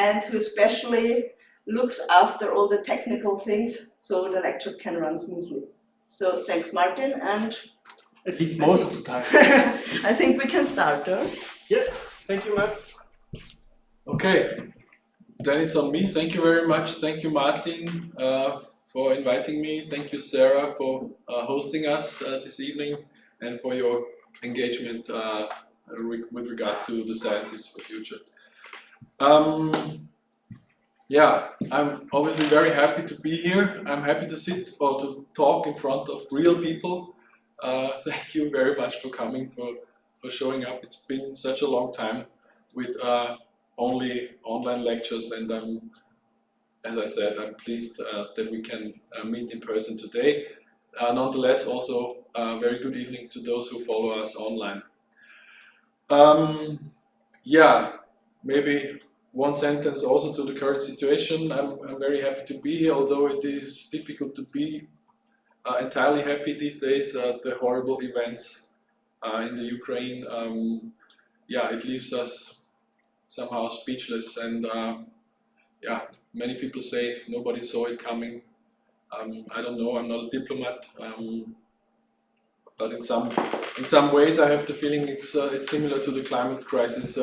and who especially looks after all the technical things so the lectures can run smoothly. So thanks, Martin, and at least most of the time. I think we can start, huh? Yeah, thank you, Matt. Okay, then it's on me. Thank you very much. Thank you, Martin, for inviting me. Thank you, Sarah, for hosting us this evening and for your engagement with regard to the Scientists for Future. Yeah, I'm obviously very happy to be here. I'm happy to sit or to talk in front of real people. Thank you very much for coming, for showing up. It's been such a long time with only online lectures, and as I said, I'm pleased that we can meet in person today. Nonetheless, also very good evening to those who follow us online. Yeah, maybe one sentence also to the current situation. I'm very happy to be here, although it is difficult to be entirely happy these days. The horrible events in the Ukraine, yeah, it leaves us somehow speechless, and yeah, many people say nobody saw it coming. I don't know, I'm not a diplomat, but in some ways I have the feeling it's similar to the climate crisis.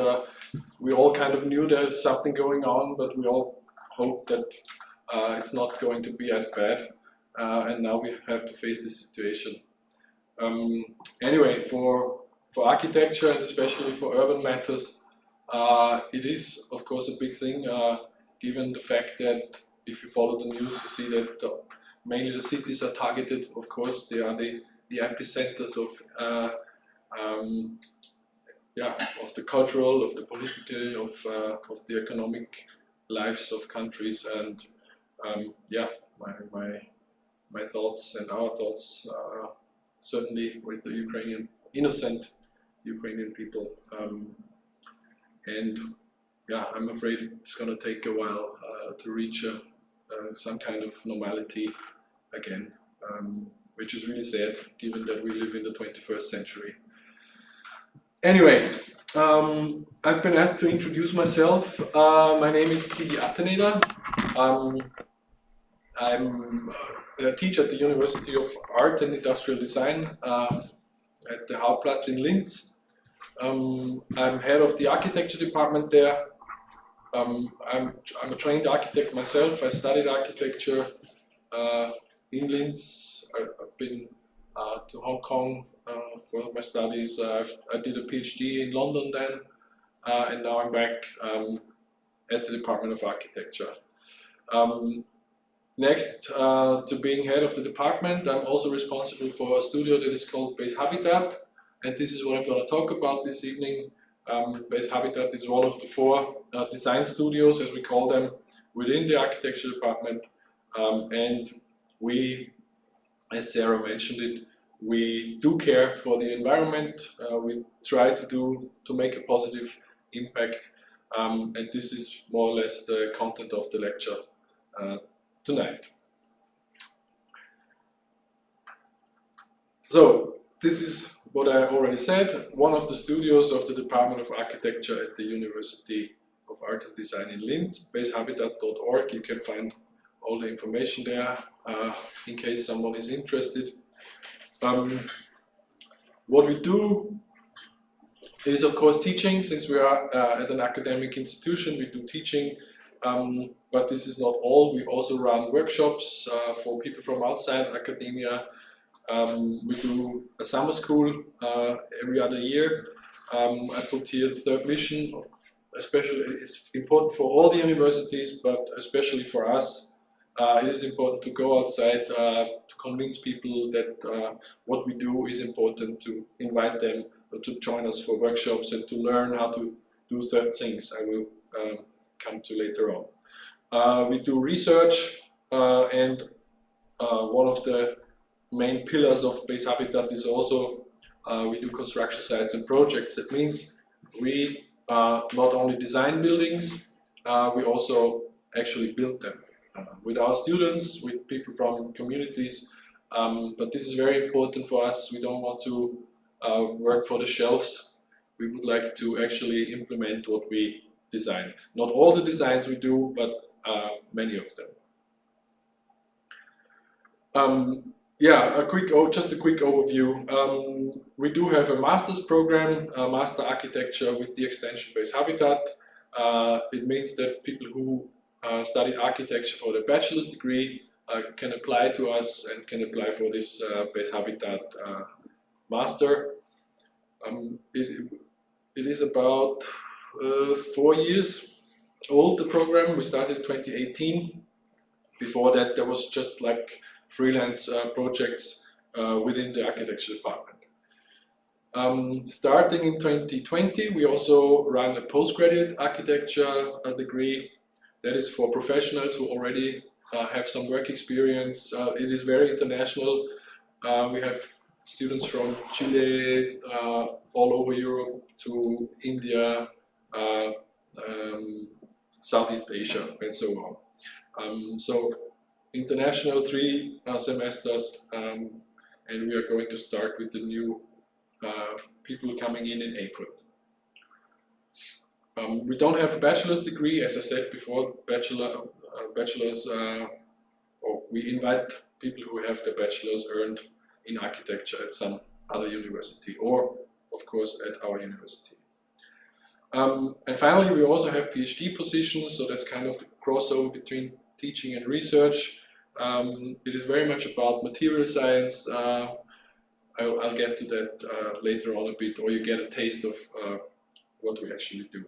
We all kind of knew there's something going on, but we all hope that it's not going to be as bad, and now we have to face this situation. Anyway, for architecture, and especially for urban matters, it is of course a big thing, given the fact that if you follow the news, you see that mainly the cities are targeted. Of course, they are the epicenters of yeah, of the cultural, of the political, of the economic lives of countries, and yeah, my thoughts and our thoughts are certainly with the innocent Ukrainian people, and yeah, I'm afraid it's going to take a while to reach some kind of normality again, which is really sad, given that we live in the 21st century. Anyway, I've been asked to introduce myself. My name is Sigi Atteneder. I'm a teacher at the University of Art and Industrial Design at the Hauptplatz in Linz. I'm head of the architecture department there. I'm a trained architect myself. I studied architecture in Linz. I've been to Hong Kong for my studies. I did a PhD in London then, and now I'm back at the Department of Architecture. Next to being head of the department, I'm also responsible for a studio that is called BASEhabitat, and this is what I'm going to talk about this evening. BASEhabitat is one of the 4 design studios, as we call them, within the architecture department, and we, as Sarah mentioned it, we do care for the environment. We try to make a positive impact, and this is more or less the content of the lecture tonight. So this is what I already said, one of the studios of the Department of Architecture at the University of Art and Design in Linz, basehabitat.org. You can find all the information there in case someone is interested. What we do is, of course, teaching. Since we are at an academic institution, we do teaching, but this is not all. We also run workshops for people from outside academia. We do a summer school every other year. I put here the third mission, especially it's important for all the universities, but especially for us. It is important to go outside to convince people that what we do is important, to invite them to join us for workshops and to learn how to do certain things I will come to later on. We do research, and one of the main pillars of BASEhabitat is also we do construction sites and projects. That means we not only design buildings, we also actually build them with our students, with people from communities. But this is very important for us. We don't want to work for the shelves. We would like to actually implement what we design. Not all the designs we do, but many of them. Yeah, just a quick overview. We do have a master's program, Master Architecture with the extension BASEhabitat. It means that people who study architecture for the bachelor's degree can apply to us and can apply for this BASEhabitat master. It is about 4 years old, the program. We started in 2018. Before that, there was just like freelance projects within the architecture department. Starting in 2020, we also run a postgraduate architecture degree that is for professionals who already have some work experience. It is very international. We have students from Chile, all over Europe, to India, Southeast Asia, and so on. So international 3 semesters, and we are going to start with the new people coming in April. We don't have a bachelor's degree, as I said before. Bachelors, or we invite people who have their bachelor's earned in architecture at some other university, or of course at our university. And finally, we also have PhD positions, so that's kind of the crossover between teaching and research. It is very much about material science. I'll get to that later on a bit, or you get a taste of what we actually do.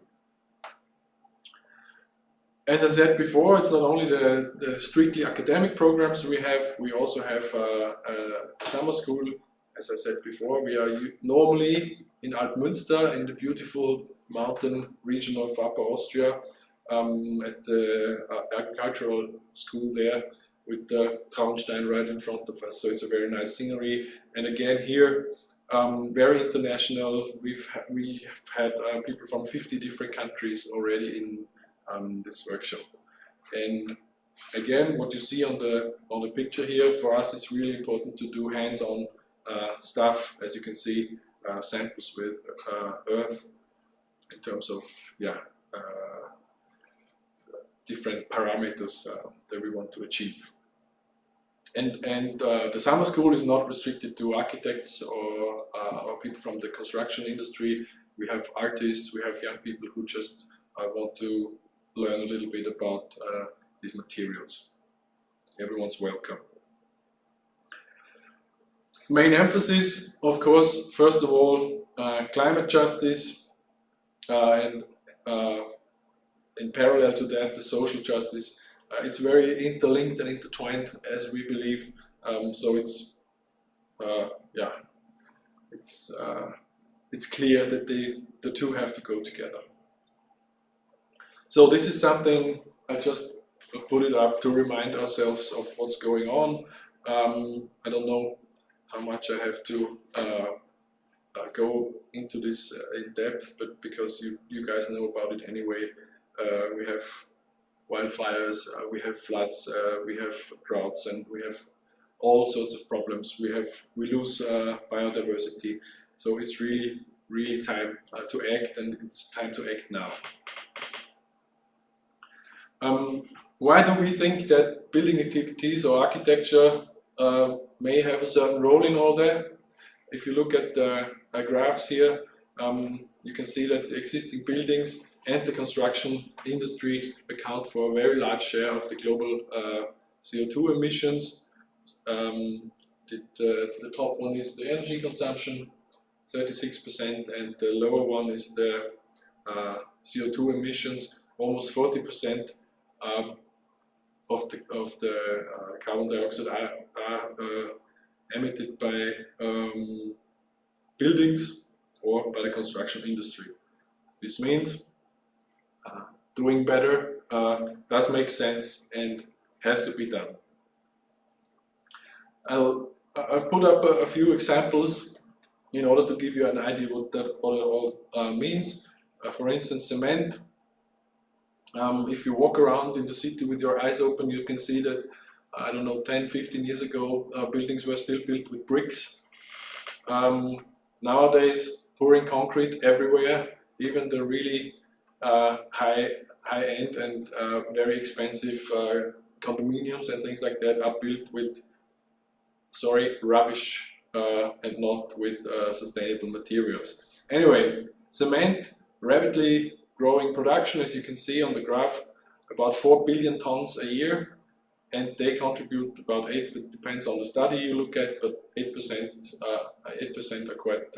As I said before, it's not only the strictly academic programs we have, we also have a summer school. As I said before, we are normally in Altmünster, in the beautiful mountain region of Upper Austria, at the agricultural school there, with the Traunstein right in front of us. So it's a very nice scenery. And again here, very international. We have had people from 50 different countries already in this workshop. And again, what you see on the picture here, for us it's really important to do hands-on stuff. As you can see, samples with earth in terms of different parameters that we want to achieve. And the summer school is not restricted to architects or people from the construction industry. We have artists, we have young people who just want to learn a little bit about these materials. Everyone's welcome. Main emphasis, of course, first of all, climate justice, and in parallel to that, the social justice. It's very interlinked and intertwined, as we believe. So it's clear that the two have to go together. So this is something I just put it up to remind ourselves of what's going on. I don't know how much I have to go into this in depth, but because you guys know about it anyway, we have wildfires, we have floods, we have droughts, and we have all sorts of problems. We lose biodiversity, so it's really time to act, and it's time to act now. Why do we think that building activities or architecture may have a certain role in all that? If you look at the graphs here, you can see that the existing buildings and the construction industry account for a very large share of the global CO2 emissions. The top one is the energy consumption, 36%, and the lower one is the CO2 emissions, almost 40% of the carbon dioxide are emitted by buildings or by the construction industry. This means doing better does make sense and has to be done. I've put up a few examples in order to give you an idea what it all means. For instance, cement. If you walk around in the city with your eyes open, you can see that, I don't know, 10, 15 years ago, buildings were still built with bricks. Nowadays, pouring concrete everywhere, even the really high-end and very expensive condominiums and things like that are built with, rubbish and not with sustainable materials. Anyway, cement, rapidly growing production, as you can see on the graph, about 4 billion tons a year, and they contribute about 8%, it depends on the study you look at, but 8% are quite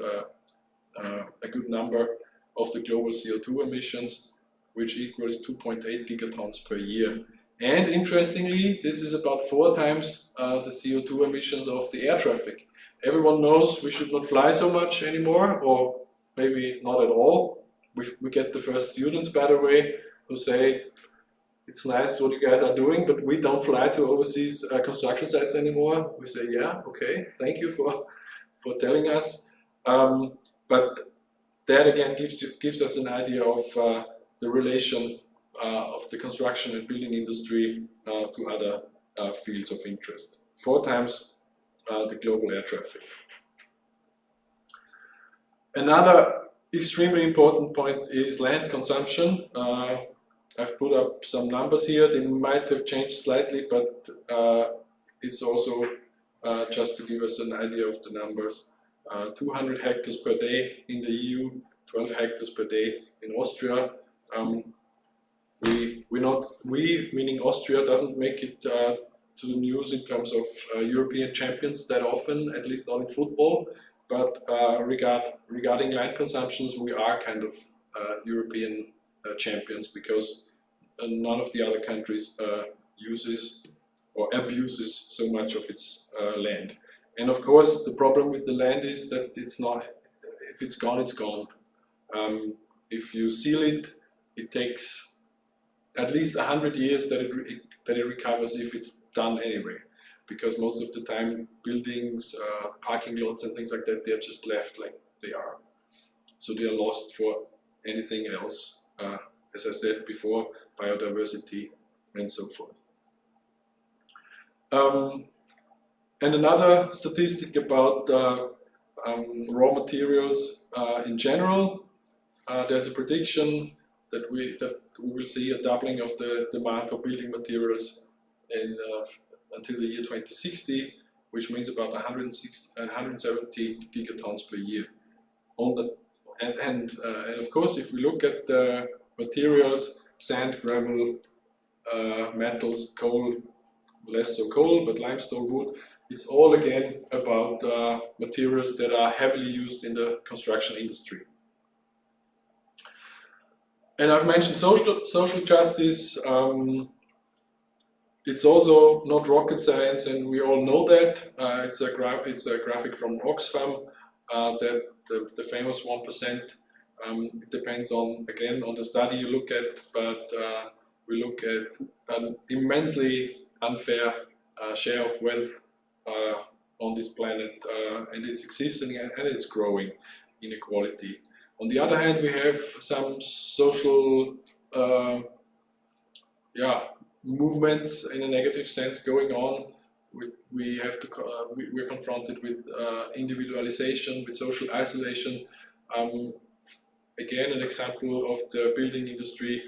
a good number of the global CO2 emissions, which equals 2.8 gigatons per year. And interestingly, this is about 4 times the CO2 emissions of the air traffic. Everyone knows we should not fly so much anymore, or maybe not at all. We get the first students, by the way, who say, it's nice what you guys are doing, but we don't fly to overseas construction sites anymore. We say, yeah, okay, thank you for telling us. But that again gives us an idea of the relation of the construction and building industry to other fields of interest. 4 times the global air traffic. Another extremely important point is land consumption. I've put up some numbers here. They might have changed slightly, but it's also just to give us an idea of the numbers. 200 hectares per day in the EU, 12 hectares per day in Austria. We, meaning Austria, doesn't make it to the news in terms of European champions that often, at least not in football. But regarding land consumptions, we are kind of European champions, because none of the other countries uses or abuses so much of its land. And of course, the problem with the land is that it's not, if it's gone, it's gone. If you seal it, it takes at least 100 years that it recovers if it's done anyway. Because most of the time, buildings, parking lots and things like that, they're just left like they are. So they are lost for anything else, as I said before, biodiversity and so forth. And another statistic about raw materials in general, there's a prediction that we will see a doubling of the demand for building materials until the year 2060, which means about 170 gigatons per year. And of course, if we look at the materials, sand, gravel, metals, coal, less so coal, but limestone, wood, it's all again about materials that are heavily used in the construction industry. And I've mentioned social justice. It's also not rocket science, and we all know that. It's a graphic from Oxfam, that the famous 1%. It depends on, again, on the study you look at, but we look at an immensely unfair share of wealth on this planet, and it's existing and it's growing inequality. On the other hand, we have some social movements in a negative sense going on. We're confronted with individualization, with social isolation. Again, an example of the building industry,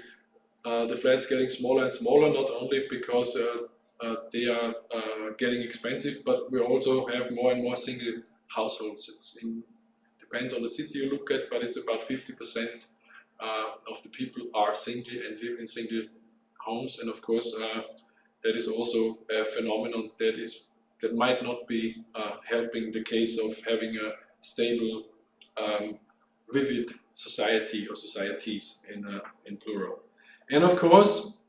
the flats getting smaller and smaller, not only because they are getting expensive, but we also have more and more single households. Depends on the city you look at, but it's about 50% of the people are single and live in single homes, and of course that is also a phenomenon that might not be helping the case of having a stable, vivid society or societies in plural. And of course,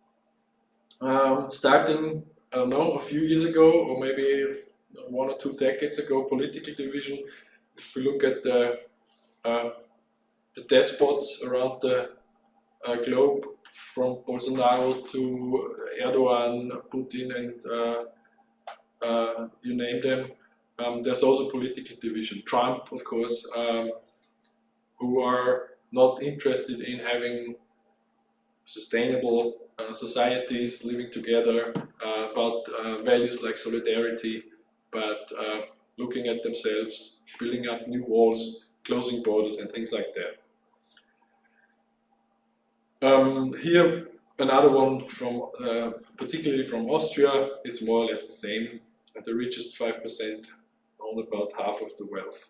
starting, I don't know, a few years ago, or maybe 1 or 2 decades ago, political division. If we look at the despots around the globe, from Bolsonaro to Erdogan, Putin, and you name them, there's also political division. Trump, of course, who are not interested in having sustainable societies living together, about values like solidarity, but looking at themselves, building up new walls, closing borders and things like that. Here another one from particularly from Austria. It's more or less the same. The richest 5% own about half of the wealth.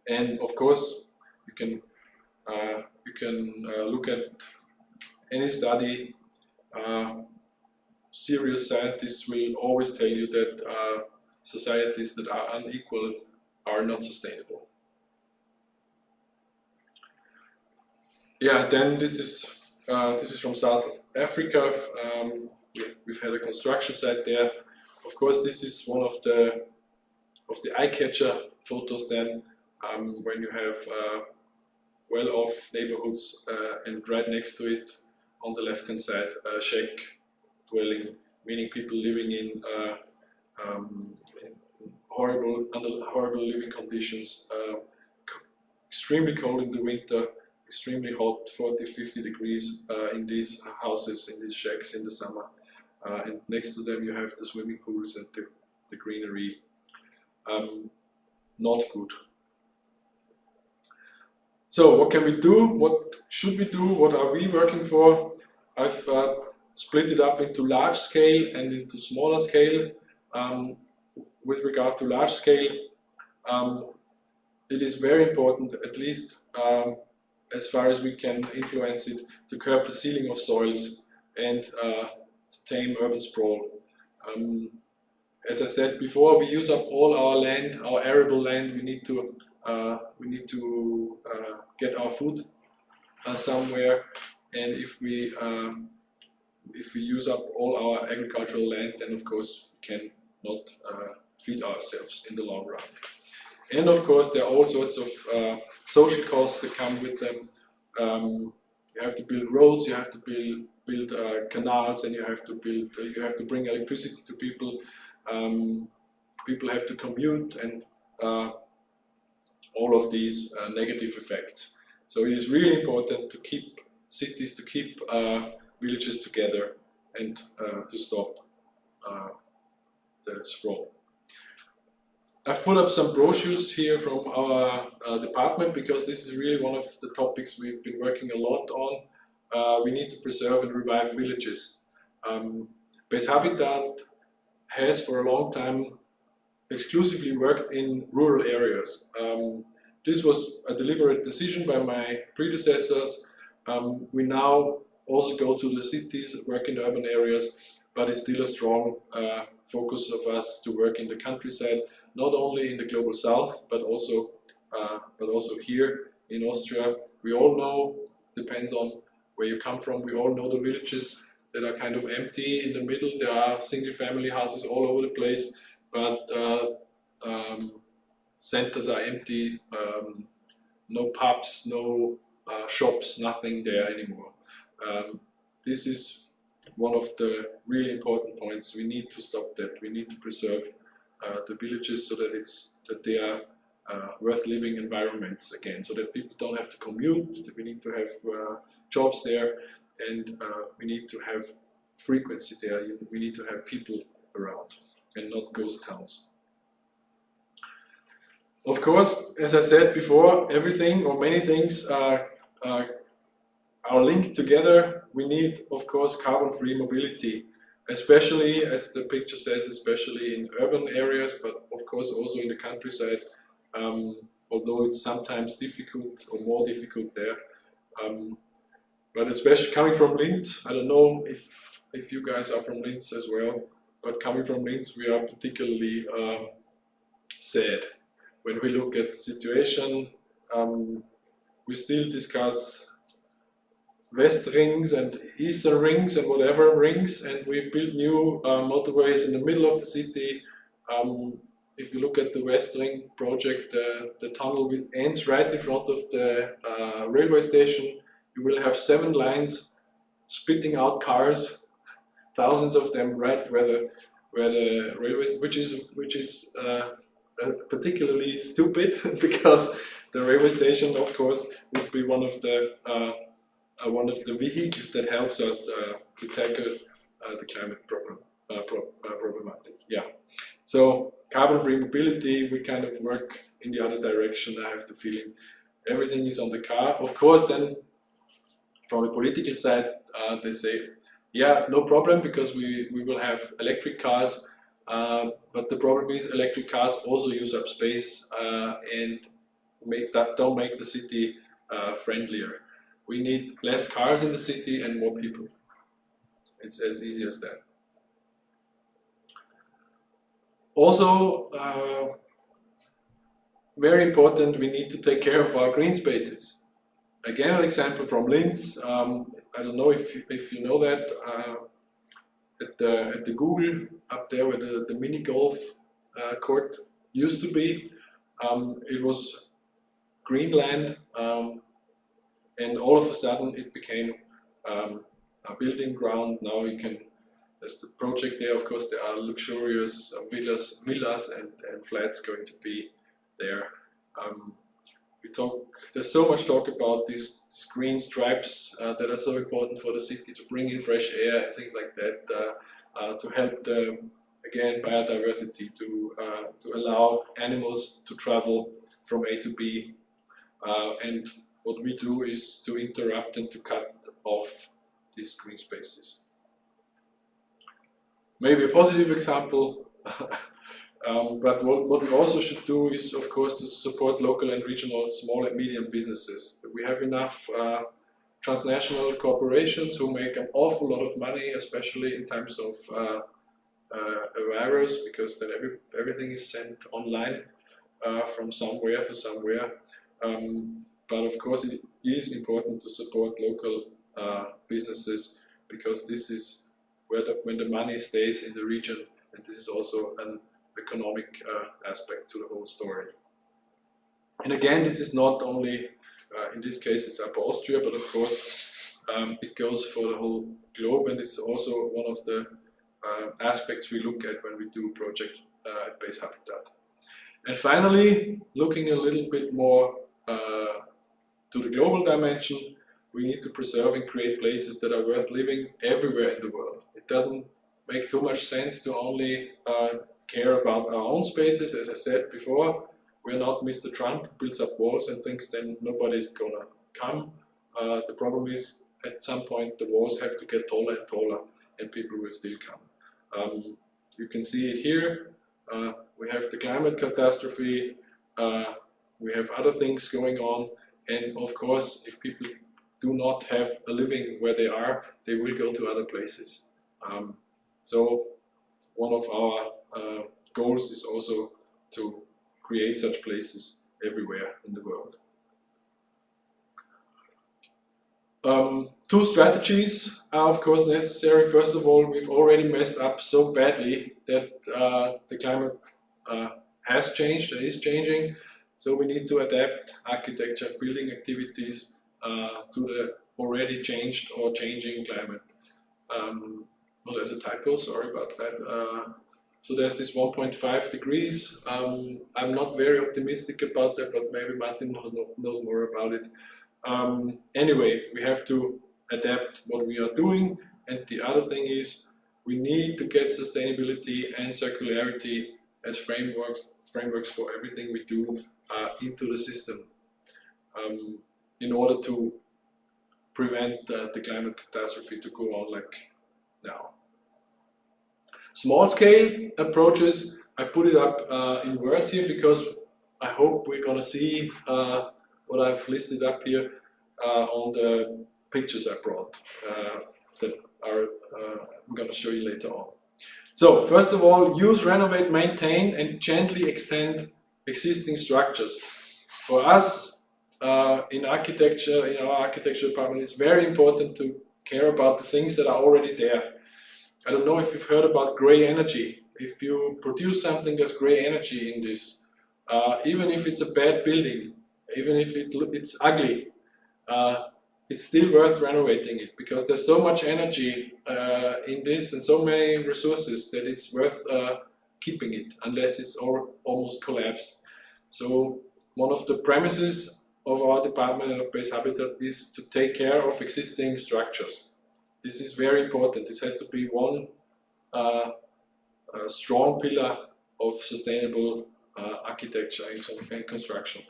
And of course, you can look at any study. Serious scientists will always tell you that societies that are unequal are not sustainable. Yeah, then this is from South Africa. We've had a construction site there. Of course, this is one of the eye-catcher photos. Then, when you have well-off neighborhoods, and right next to it, on the left-hand side, a shack dwelling, meaning people living in under horrible living conditions, extremely cold in the winter, extremely hot, 40-50 degrees in these houses, in these shacks in the summer. And next to them you have the swimming pools and the greenery. Not good. So what can we do? What should we do? What are we working for? I've split it up into large scale and into smaller scale. With regard to large scale, it is very important, at least as far as we can influence it, to curb the sealing of soils and to tame urban sprawl. As I said before, we use up all our land, our arable land. We need to get our food somewhere, and if we use up all our agricultural land, then of course we can not feed ourselves in the long run. And of course there are all sorts of social costs that come with them. You have to build roads, you have to build canals, and you have to bring electricity to people. People have to commute, and all of these negative effects. So it is really important to keep cities, to keep villages together, and to stop the sprawl. I've put up some brochures here from our department, because this is really one of the topics we've been working a lot on. We need to preserve and revive villages. BASEhabitat has for a long time exclusively worked in rural areas. This was a deliberate decision by my predecessors. We now also go to the cities, work in the urban areas, but it's still a strong focus of us to work in the countryside, not only in the global south, but also here in Austria. We all know, depends on where you come from, we all know the villages that are kind of empty in the middle. There are single family houses all over the place, but centers are empty, no pubs, no shops, nothing there anymore. This is one of the really important points. We need to stop that. We need to preserve the villages so that they are worth living environments again, so that people don't have to commute, that we need to have jobs there, and we need to have frequency there. We need to have people around and not ghost towns. Of course, as I said before, everything or many things are linked together. We need, of course, carbon-free mobility, especially, as the picture says, especially in urban areas, but of course also in the countryside, although it's sometimes difficult or more difficult there. But especially coming from Linz, I don't know if you guys are from Linz as well, but coming from Linz, we are particularly sad when we look at the situation. We still discuss West rings and Eastern rings and whatever rings, and we build new motorways in the middle of the city. If you look at the West Ring project, the tunnel ends right in front of the railway station. You will have 7 lines spitting out cars, thousands of them, right where the railway, which is particularly stupid, because the railway station, of course, would be one of the vehicles that helps us to tackle the climate problematic. Yeah. So carbon-free mobility, we kind of work in the other direction. I have the feeling everything is on the car. Of course, then from the political side, they say, yeah, no problem, because we will have electric cars, but the problem is electric cars also use up space and don't make the city friendlier. We need less cars in the city and more people. It's as easy as that. Also, very important, we need to take care of our green spaces. Again, an example from Linz. I don't know if you know that, at the Google up there where the mini golf court used to be, it was green land, and all of a sudden it became a building ground. Now there's the project there, of course there are luxurious villas and flats going to be there. There's so much talk about these green stripes that are so important for the city to bring in fresh air and things like that, to help the, again, biodiversity, to allow animals to travel from A to B. And what we do is to interrupt and to cut off these green spaces. Maybe a positive example, but what we also should do is, of course, to support local and regional small and medium businesses. We have enough transnational corporations who make an awful lot of money, especially in times of a virus, because then everything is sent online from somewhere to somewhere. But of course it is important to support local businesses, because this is where when the money stays in the region, and this is also an economic aspect to the whole story. And again, this is not only, in this case it's Upper Austria, but of course it goes for the whole globe, and it's also one of the aspects we look at when we do a project at BASEhabitat. And finally, looking a little bit more to the global dimension, we need to preserve and create places that are worth living everywhere in the world. It doesn't make too much sense to only care about our own spaces. As I said before, we're not Mr. Trump who builds up walls and thinks then nobody's gonna come. The problem is, at some point the walls have to get taller and taller, and people will still come. You can see it here. We have the climate catastrophe, we have other things going on, and of course if people do not have a living where they are, they will go to other places. So one of our goals is also to create such places everywhere in the world. Two strategies are of course necessary. First of all, we've already messed up so badly that the climate has changed and is changing. So we need to adapt architecture and building activities to the already changed or changing climate. Well, there's a typo, sorry about that. So there's this 1.5 degrees. I'm not very optimistic about that, but maybe Martin knows more about it. Anyway, we have to adapt what we are doing, and the other thing is we need to get sustainability and circularity as frameworks for everything we do into the system in order to prevent the climate catastrophe to go on like now. Small scale approaches, I've put it up in words here because I hope we're gonna see what I've listed up here on the pictures I brought that are I'm going to show you later on. So first of all, use, renovate, maintain and gently extend existing structures. For us in architecture, in our architecture department, it's very important to care about the things that are already there. I don't know if you've heard about gray energy. If you produce something that's gray energy in this, even if it's a bad building, even if it's ugly, it's still worth renovating it, because there's so much energy in this and so many resources that it's worth keeping it, unless it's almost collapsed. So one of the premises of our department and of BASEhabitat is to take care of existing structures. This is very important. This has to be one strong pillar of sustainable architecture and construction.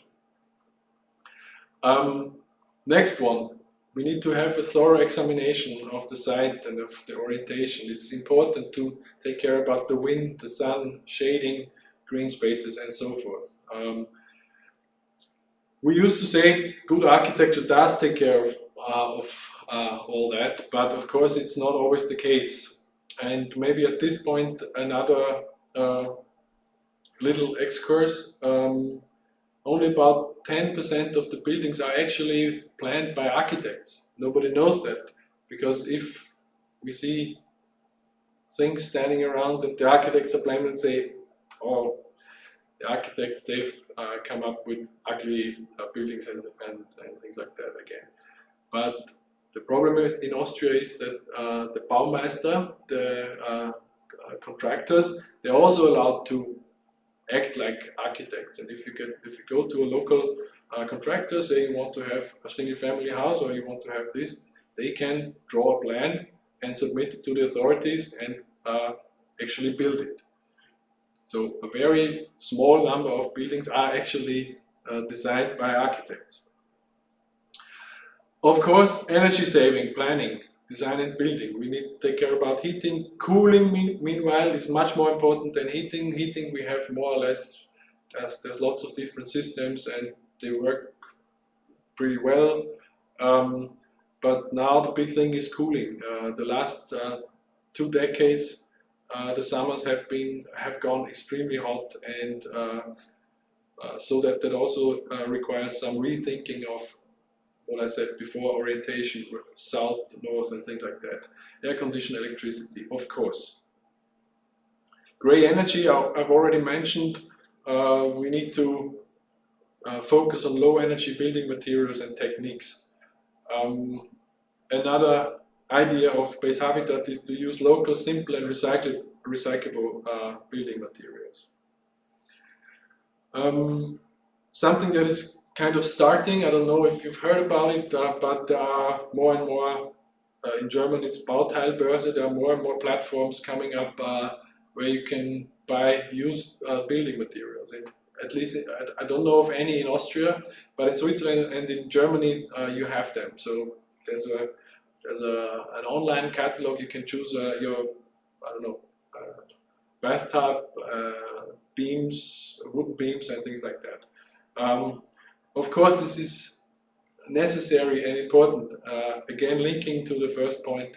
Next one, we need to have a thorough examination of the site and of the orientation. It's important to take care about the wind, the sun, shading, green spaces, and so forth. We used to say good architecture does take care of all that, but of course it's not always the case. And maybe at this point another little excursus. Only about 10% of the buildings are actually planned by architects. Nobody knows that, because if we see things standing around and the architects are blamed and say, oh, the architects, they've come up with ugly buildings and things like that again. But the problem in Austria is that the Baumeister, the contractors, they're also allowed to act like architects. And if you go to a local contractor, say you want to have a single family house or you want to have this, they can draw a plan and submit it to the authorities and actually build it. So a very small number of buildings are actually designed by architects. Of course, energy saving, planning, design and building. We need to take care about heating. Cooling, meanwhile, is much more important than heating. Heating, we have more or less, there's lots of different systems and they work pretty well. But now the big thing is cooling. The last 2 decades, the summers have gone extremely hot, and so that also requires some rethinking of what I said before, orientation, south, north, and things like that. Air conditioned electricity, of course. Grey energy, I've already mentioned. We need to focus on low energy building materials and techniques. Another idea of BASEhabitat is to use local, simple, and recyclable building materials. Something that is kind of starting, I don't know if you've heard about it, but there are more and more, in German it's Bauteilbörse, there are more and more platforms coming up where you can buy used building materials. And at least, I don't know of any in Austria, but in Switzerland and in Germany you have them. So there's an online catalog, you can choose your, I don't know, bathtub, beams, wooden beams and things like that. Of course, this is necessary and important. Again, linking to the first point,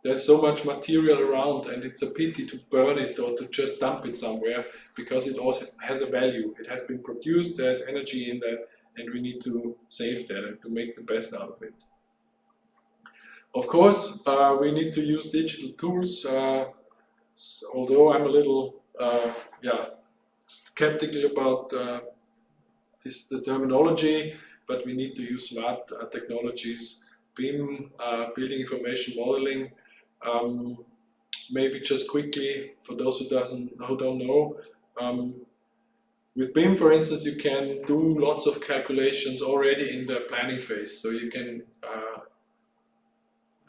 there's so much material around and it's a pity to burn it or to just dump it somewhere, because it also has a value. It has been produced, there's energy in that, and we need to save that and to make the best out of it. Of course, we need to use digital tools, although I'm a little skeptical about the terminology, but we need to use smart technologies, BIM, building information modeling. Maybe just quickly, for those who don't know, with BIM, for instance, you can do lots of calculations already in the planning phase. So you can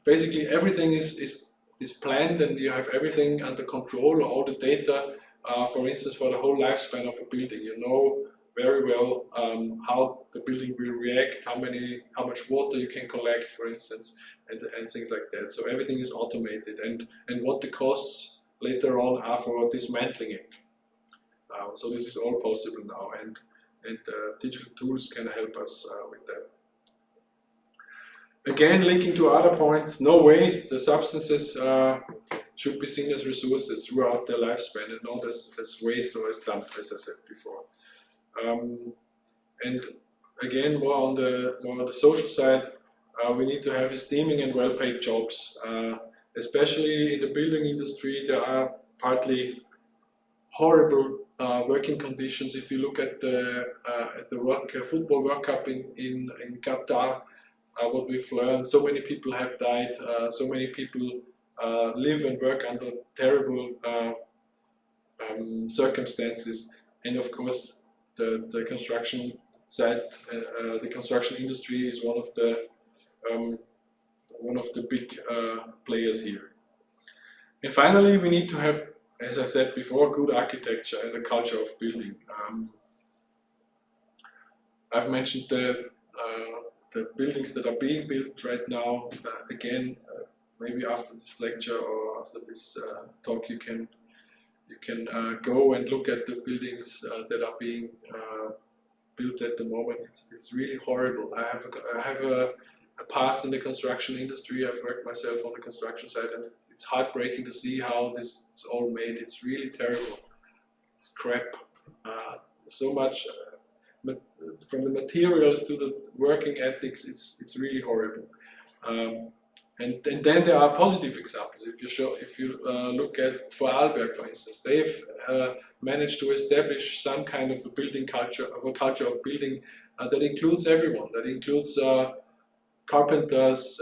basically everything is planned and you have everything under control, all the data, for instance, for the whole lifespan of a building. You know very well how the building will react, how much water you can collect, for instance, and things like that. So everything is automated, and what the costs later on are for dismantling it. So this is all possible now, and digital tools can help us with that. Again, linking to other points, no waste. The substances should be seen as resources throughout their lifespan and not as waste or as dump, as I said before. And again, more on the social side, we need to have esteeming and well-paid jobs. Especially in the building industry, there are partly horrible working conditions. If you look at the football World Cup in Qatar, what we've learned, so many people have died, so many people live and work under terrible circumstances, and of course the construction side, the construction industry is one of the big players here. And finally, we need to have, as I said before, good architecture and a culture of building. I've mentioned the the buildings that are being built right now. Again, maybe after this lecture or after this talk, you can go and look at the buildings that are being built at the moment. It's really horrible. I have a past in the construction industry. I've worked myself on the construction site, and it's heartbreaking to see how this is all made. It's really terrible. It's crap. So much from the materials to the working ethics. It's really horrible. And then there are positive examples. If you look at Vorarlberg, for instance, they've managed to establish some kind of a building culture, of building that includes everyone. That includes carpenters,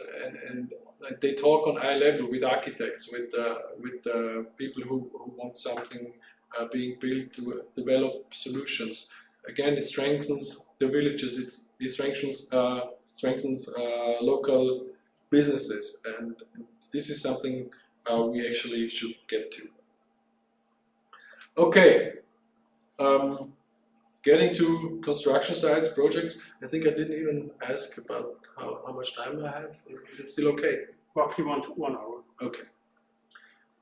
and they talk on eye level with architects, with people who want something being built to develop solutions. Again, it strengthens the villages. It strengthens local businesses, and this is something we actually should get to. Okay, getting to construction sites, projects. I think I didn't even ask about how much time I have. Is it still okay? Roughly 1 hour. Okay.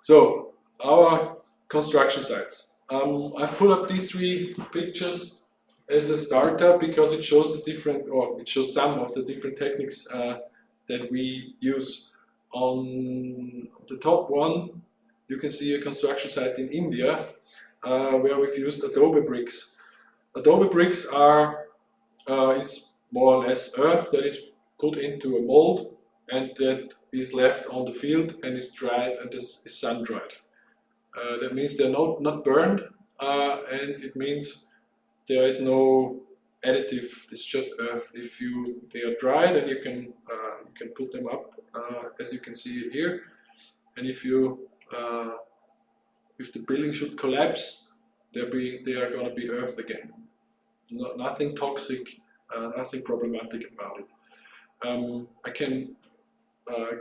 So our construction sites. I've put up these 3 pictures as a starter because it shows some of the different techniques that we use. On the top one, you can see a construction site in India where we've used adobe bricks. Adobe bricks is more or less earth that is put into a mold and that is left on the field and is dried and is sun dried. That means they're not burned, and it means there is no additive. It's just earth. They are dried, and you can put them up, as you can see here. And if the building should collapse, they are going to be earth again. Nothing toxic, nothing problematic about it. I can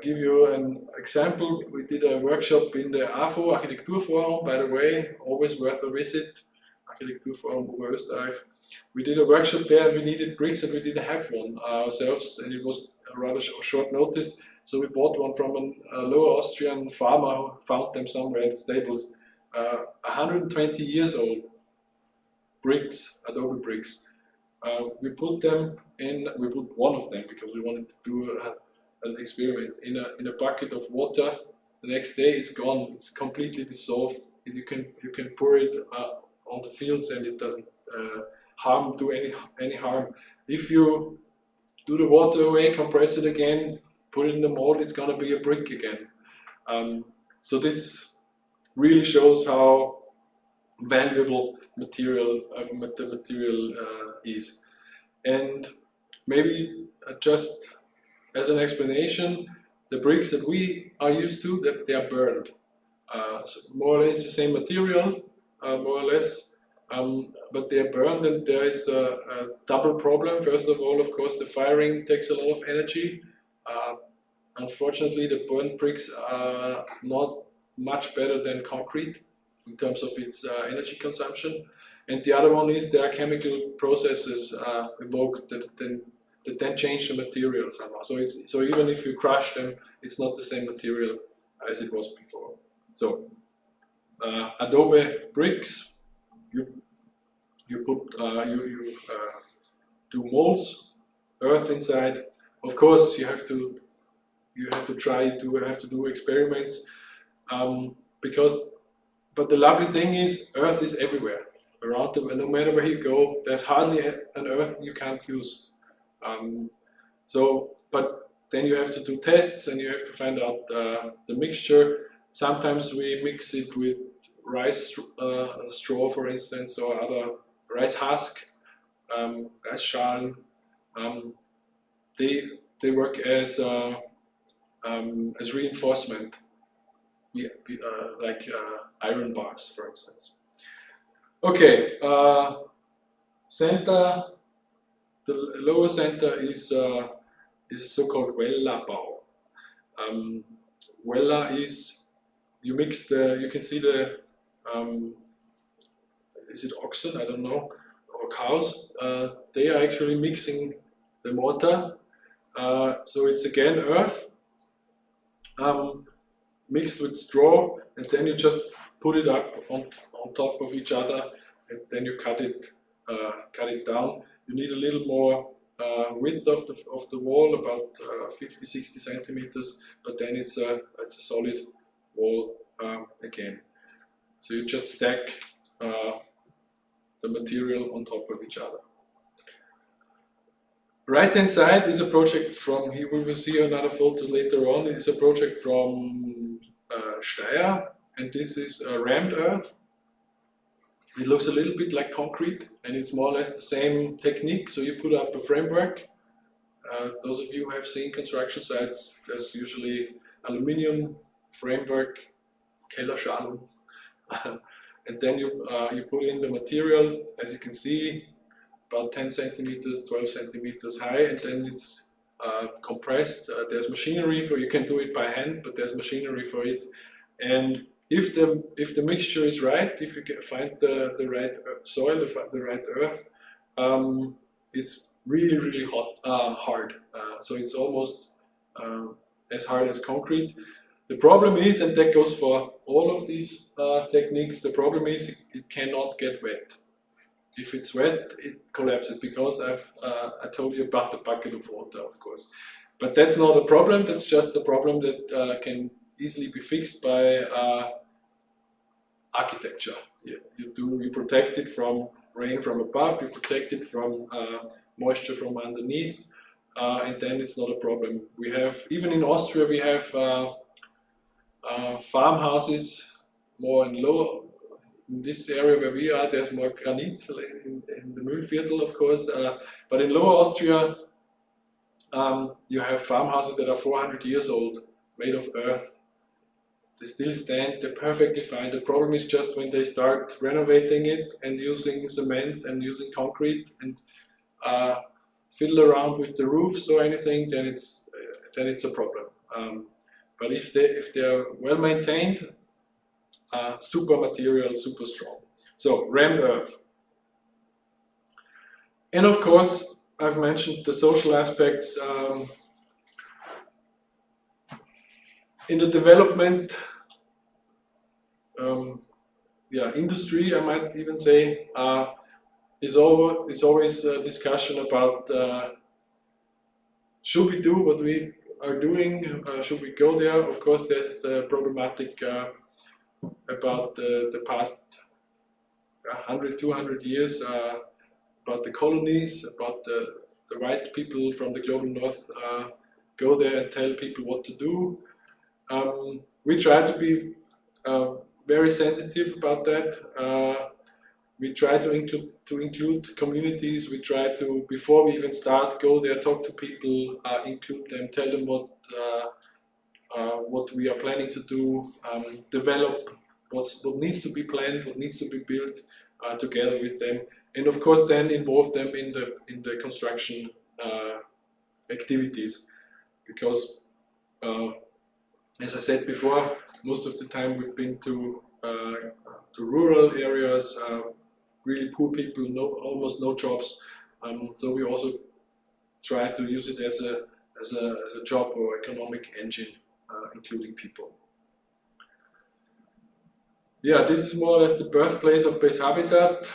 give you an example. We did a workshop in the AFO, Architekturforum, by the way, always worth a visit, Architekturforum Oberösterreich. We did a workshop there, and we needed bricks, and we didn't have one ourselves, and it was a rather short notice, so we bought one from a Lower Austrian farmer who found them somewhere in the stables. 120 years old bricks, adobe bricks. We put one of them because we wanted to do an experiment in a bucket of water. The next day it's gone. It's completely dissolved. You can pour it on the fields, and it doesn't do any harm. If you do the water away, compress it again, put it in the mold, it's gonna be a brick again. So this really shows how valuable the material is. And maybe just as an explanation, the bricks that we are used to, that they are burned. So more or less the same material, more or less, but they are burned, and there is a double problem. First of all, of course, the firing takes a lot of energy. Unfortunately, the burnt bricks are not much better than concrete in terms of its energy consumption. And the other one is there are chemical processes evoked that then change the material somehow. So even if you crush them, it's not the same material as it was before. So adobe bricks, you do molds, earth inside. Of course, you have to do experiments, but the lovely thing is earth is everywhere around no matter where you go. There's hardly an earth you can't use. But then you have to do tests, and you have to find out the mixture. Sometimes we mix it with rice straw, for instance, or other rice husk, rice schalen. They work as reinforcement, like iron bars, for instance. Okay, center. The lower center is a so-called Wella-Bau. Wella is, you can see the, is it oxen? I don't know, or cows. They are actually mixing the mortar, So it's again earth mixed with straw, and then you just put it up on top of each other, and then you cut it down. You need a little more width of the wall, about 50-60 centimeters, but then it's a solid wall again. So you just stack the material on top of each other. Right hand side is a project from, here we will see another photo later on, it's a project from Steyr, and this is rammed earth. It looks a little bit like concrete, and it's more or less the same technique. So you put up a framework. Those of you who have seen construction sites, there's usually aluminium framework, Kellerschalen, and then you put in the material, as you can see, about 10 centimeters, 12 centimeters high, and then it's compressed. There's machinery for, you can do it by hand, but there's machinery for it. And if the mixture is right, if you can find the right soil, the right earth, it's really hard. So it's almost as hard as concrete. The problem is, and that goes for all of these techniques, the problem is it cannot get wet. If it's wet, it collapses, because I told you about the bucket of water, of course. But that's not a problem, that's just a problem that can easily be fixed by architecture. You protect it from rain from above, you protect it from moisture from underneath, and then it's not a problem. We have, even in Austria, we have farmhouses more in low. In this area where we are, there's more granite in the Mühlviertel, of course, but in Lower Austria, you have farmhouses that are 400 years old, made of earth. They still stand, they're perfectly fine. The problem is just when they start renovating it and using cement and using concrete and fiddle around with the roofs or anything, then it's a problem. But if they are well maintained, super material, super strong. So rammed earth. And of course, I've mentioned the social aspects. In the development industry, I might even say, is always a discussion about should we do what we are doing, should we go there? Of course, there's the problematic about the past 100, 200 years, about the colonies, about the white people from the global north go there and tell people what to do. We try to be very sensitive about that. We try to include communities. We try to, before we even start, go there, talk to people, include them, tell them what we are planning to do, develop what needs to be planned, what needs to be built together with them, and of course then involve them in the construction activities, because as I said before, most of the time we've been to rural areas, really poor people, almost no jobs, so we also try to use it as a job or economic engine, including people. Yeah, this is more or less the birthplace of BASEhabitat.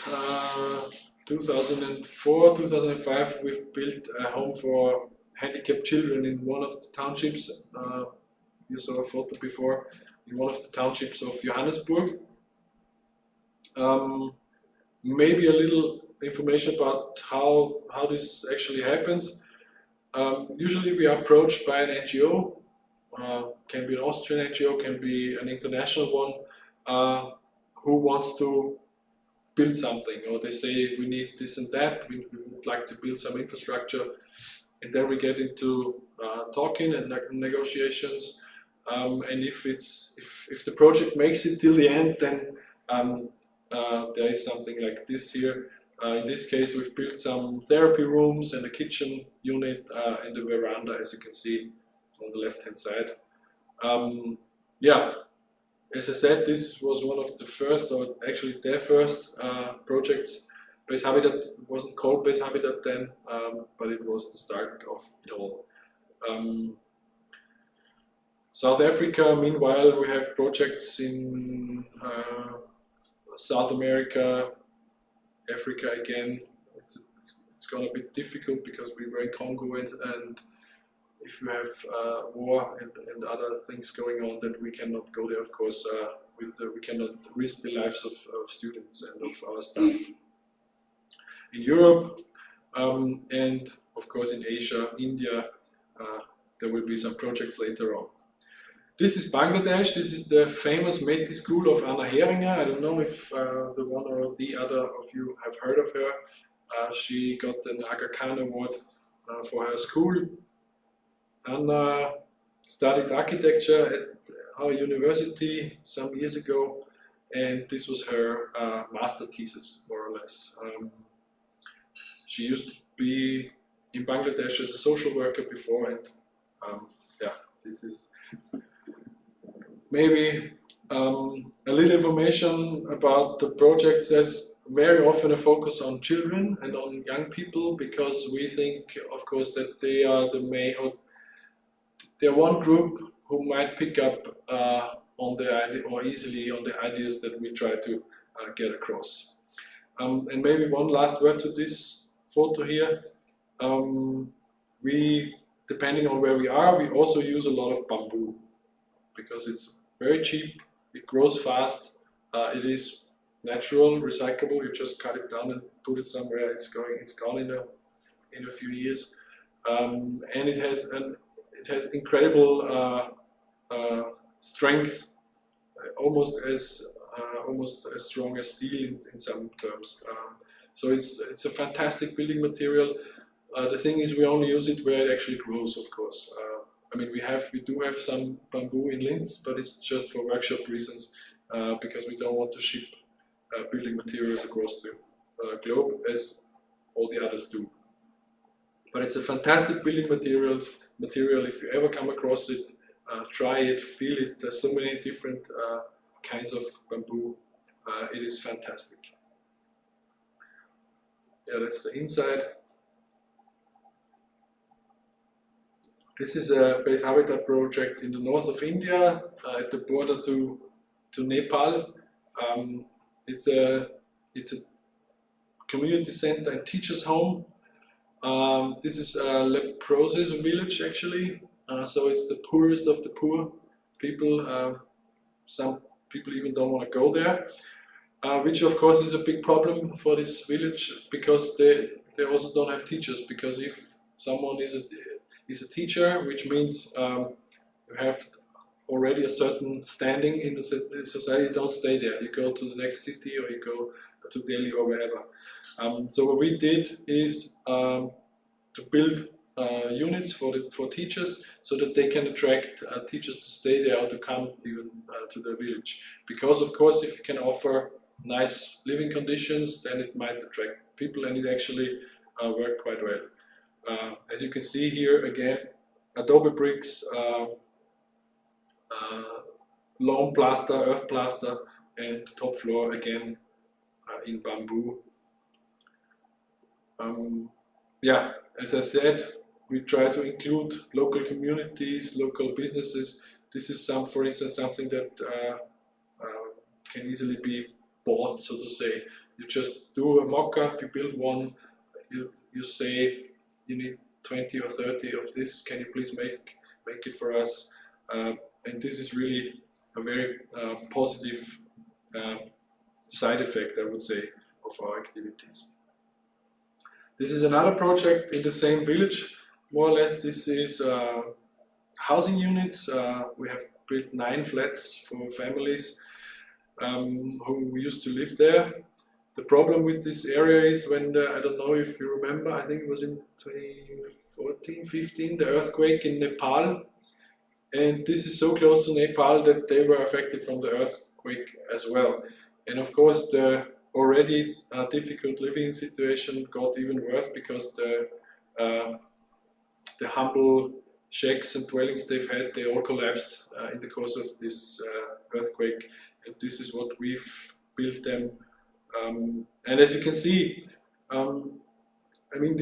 2004, 2005, we've built a home for handicapped children in one of the townships. You saw a photo before, in one of the townships of Johannesburg. Maybe a little information about how this actually happens. Usually we are approached by an NGO, can be an Austrian NGO, can be an international one, who wants to build something, or they say we need this and that, we would like to build some infrastructure, and then we get into talking and negotiations, and if the project makes it till the end, then there is something like this here. In this case, we've built some therapy rooms and a kitchen unit and a veranda, as you can see on the left-hand side. Yeah, as I said, this was one of the first, or actually their first projects. BASEhabitat wasn't called BASEhabitat then, but it was the start of it all. South Africa, meanwhile, we have projects in South America, Africa again. It's gonna be difficult because we were in Congo, and if you have war and other things going on, then we cannot go there, of course. We cannot risk the lives of students and of our staff. In Europe, and of course in Asia, India, there will be some projects later on. This is Bangladesh. This is the famous Metis school of Anna Heringer. I don't know if the one or the other of you have heard of her. She got an Aga Khan award for her school. Anna studied architecture at our university some years ago, and this was her master thesis, more or less. She used to be in Bangladesh as a social worker before, and yeah, this is maybe a little information about the project. There's very often a focus on children and on young people, because we think, of course, that they are the main, or they're one group who might pick up on the idea, or easily on the ideas that we try to get across. And maybe one last word to this photo here. We, depending on where we are, we also use a lot of bamboo, because it's very cheap, it grows fast, it is natural, recyclable. You just cut it down and put it somewhere. It's gone in a few years, and it has incredible strength, almost as strong as steel in some terms. So it's a fantastic building material. The thing is, we only use it where it actually grows, of course. I mean, we do have some bamboo in Linz, but it's just for workshop reasons, because we don't want to ship building materials across the globe as all the others do. But it's a fantastic building material. If you ever come across it, try it, feel it. There's so many different kinds of bamboo. It is fantastic. Yeah, that's the inside. This is a BASEhabitat project in the north of India, at the border to Nepal. It's a community center and teachers' home. This is a leprosis village, actually. So it's the poorest of the poor people. Some people even don't want to go there, which of course is a big problem for this village, because they also don't have teachers. Because if someone is a teacher, which means you have already a certain standing in the society, don't stay there. You go to the next city, or you go to Delhi or wherever. So what we did is to build units for teachers, so that they can attract teachers to stay there, or to come even to the village. Because of course, if you can offer nice living conditions, then it might attract people, and it actually worked quite well. As you can see here, again, adobe bricks, loam plaster, earth plaster, and top floor again in bamboo. Yeah, as I said, we try to include local communities, local businesses. This is for instance, something that can easily be bought, so to say. You just do a mock-up, you build one, you say you need 20 or 30 of this, can you please make it for us? And this is really a very positive side effect, I would say, of our activities. This is another project in the same village, more or less. This is housing units. We have built 9 flats for families who used to live there. The problem with this area is when I don't know if you remember, I think it was in 2014-15, the earthquake in Nepal. And this is so close to Nepal that they were affected from the earthquake as well. And of course, the already difficult living situation got even worse, because the humble shacks and dwellings they've had, they all collapsed in the course of this earthquake. And this is what we've built them. And as you can see, I mean,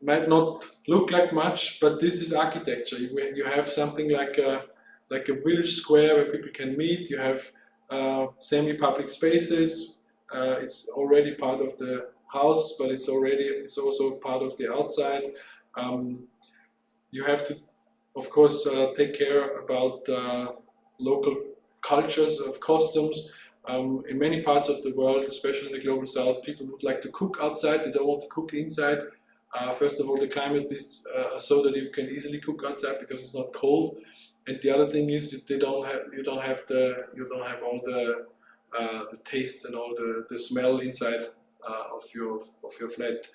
might not look like much, but this is architecture. You have something like a village square where people can meet. You have semi-public spaces. It's already part of the house, but it's also part of the outside. You have to, of course, take care about local cultures of customs. In many parts of the world, especially in the global south, people would like to cook outside. They don't want to cook inside. First of all, the climate is so that you can easily cook outside because it's not cold. And the other thing is that you don't have all the tastes and all the smell inside of your flat.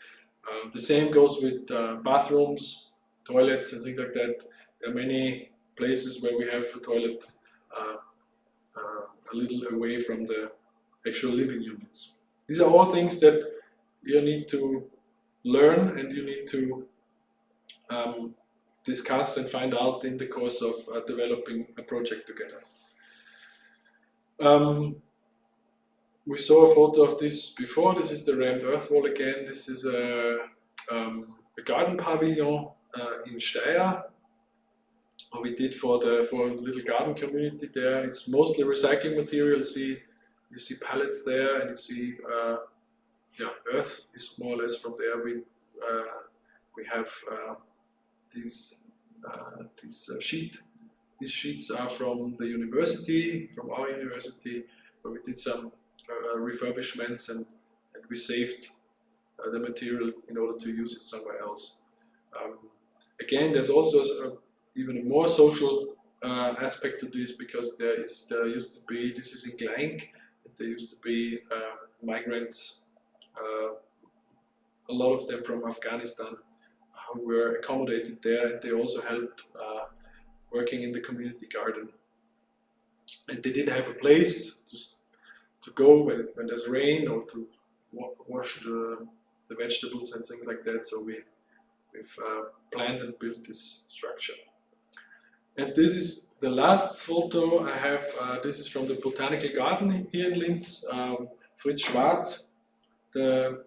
The same goes with bathrooms, toilets, and things like that. There are many places where we have a toilet a little away from the actual living units. These are all things that you need to learn and you need to discuss and find out in the course of developing a project together. We saw a photo of this before. This is the rammed earth wall again. This is a garden pavilion in Steyr. We did for a little garden community there. It's mostly recycling material. You see pallets there, and you see earth is more or less from there. We have these sheet. These sheets are from the university, from our university, where we did some refurbishments and we saved the material in order to use it somewhere else. Again, there's also even a more social aspect to this, because there used to be, this is in Glank, there used to be migrants, a lot of them from Afghanistan, who were accommodated there, and they also helped working in the community garden. And they did have a place to go when there's rain, or to wash the vegetables and things like that. So we've planned and built this structure. And this is the last photo I have. This is from the botanical garden here in Linz. Fritz Schwarz, the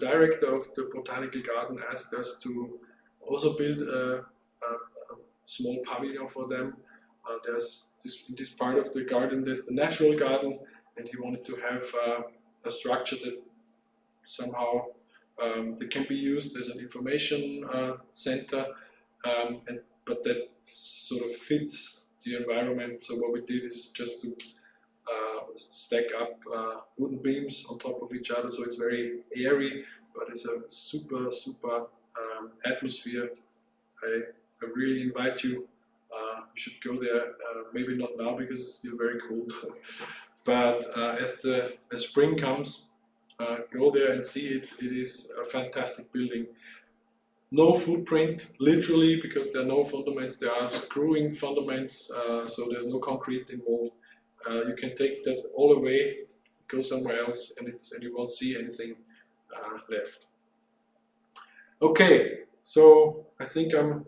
director of the botanical garden, asked us to also build a small pavilion for them. There's this part of the garden, there's the natural garden, and he wanted to have a structure that somehow that can be used as an information center, but that sort of fits the environment. So what we did is just to stack up wooden beams on top of each other, so it's very airy, but it's a super atmosphere. I really invite you. You should go there. Maybe not now because it's still very cold, but as spring comes, go there and see it. It is a fantastic building. No footprint, literally, because there are no fundaments. There are screwing fundaments, so there's no concrete involved. You can take that all away, go somewhere else, and you won't see anything left. Okay, so I think I'm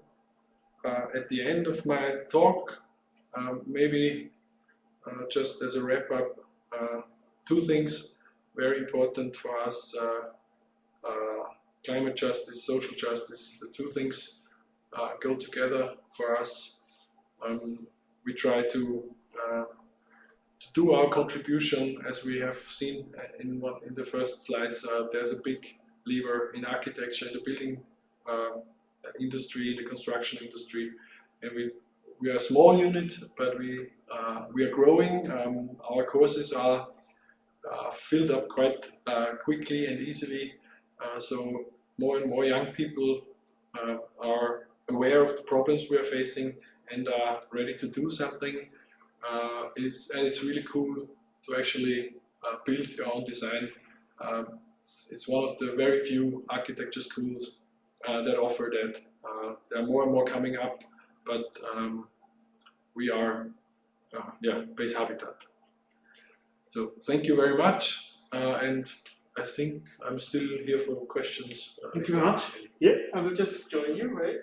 at the end of my talk. Maybe just as a wrap up, two things very important for us: climate justice, social justice. The two things go together for us. We try to do our contribution, as we have seen in the first slides. There's a big lever in architecture, in the building industry, the construction industry, and we are a small unit, but we are growing. Our courses are filled up quite quickly and easily, so more and more young people are aware of the problems we are facing and are ready to do something. It's really cool to actually build your own design. It's one of the very few architecture schools that offer that. There are more and more coming up, but we are BASEhabitat. So thank you very much, and I think I'm still here for questions. Thank you very much. Yeah, I will just join you, right?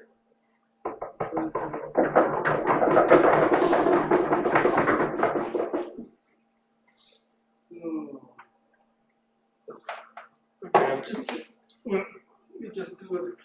Okay, I'll just just do